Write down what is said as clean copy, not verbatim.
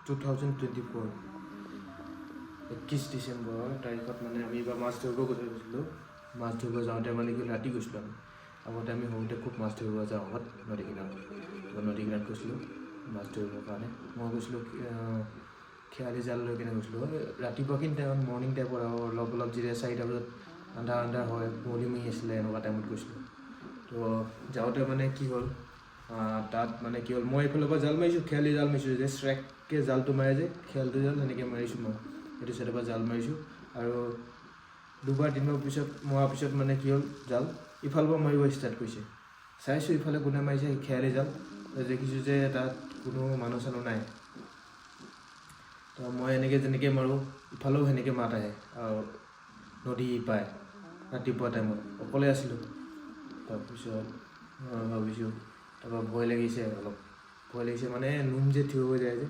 2024 21 ডিচেম্বৰ তাৰিখত মানে আমি এবাৰ মাছ ধৰিব গৈছিলোঁ। মাছ ধৰিব যাওঁতে মানে কি ৰাতি গৈছিলোঁ আমি। আগতে আমি সৰুতে খুব মাছ ধৰিব যাওঁ আগত নদী কিনাৰত গৈছিলোঁ মাছ ধৰিবৰ কাৰণে। মই গৈছিলোঁ খেৱালি জাল লৈ কিনে গৈছিলোঁ। ৰাতিপুৱাখিনি টাইমত মৰ্ণিং টাইপত আৰু অলপ যেতিয়া 4টা বজাত আন্ধাৰ হয় কুঁৱলী মাৰি আছিলে এনেকুৱা টাইমত গৈছিলোঁ। তো যাওঁতে মানে কি হ'ল তাত মানে কি হ'ল মই এইফালৰ পৰা জাল মাৰিছোঁ, খেৱালি জাল মাৰিছোঁ যে ষ্ট্ৰাইককৈ জালটো মাৰে যে খেৱালিটো জাল সেনেকৈ মাৰিছোঁ মই। সেইটো চাইডৰ পৰা জাল মাৰিছোঁ আৰু 2-3বাৰ পিছত মৰাৰ পিছত মানে কি হ'ল জাল ইফালৰ পৰা মাৰিব ষ্টাৰ্ট কৰিছে। চাইছোঁ ইফালে কোনে মাৰিছে খেৱালি জাল, দেখিছোঁ যে তাত কোনো মানুহ চানুহ নাই। তো মই যেনেকৈ মাৰোঁ ইফালেও সেনেকৈ মাত আহে আৰু নদী পায় ৰাতিপুৱা টাইমত অকলে আছিলোঁ। তাৰপিছত ভাবিছোঁ তাৰপৰা ভয় লাগিছে মানে নোম যে থিয় হৈ যায় যে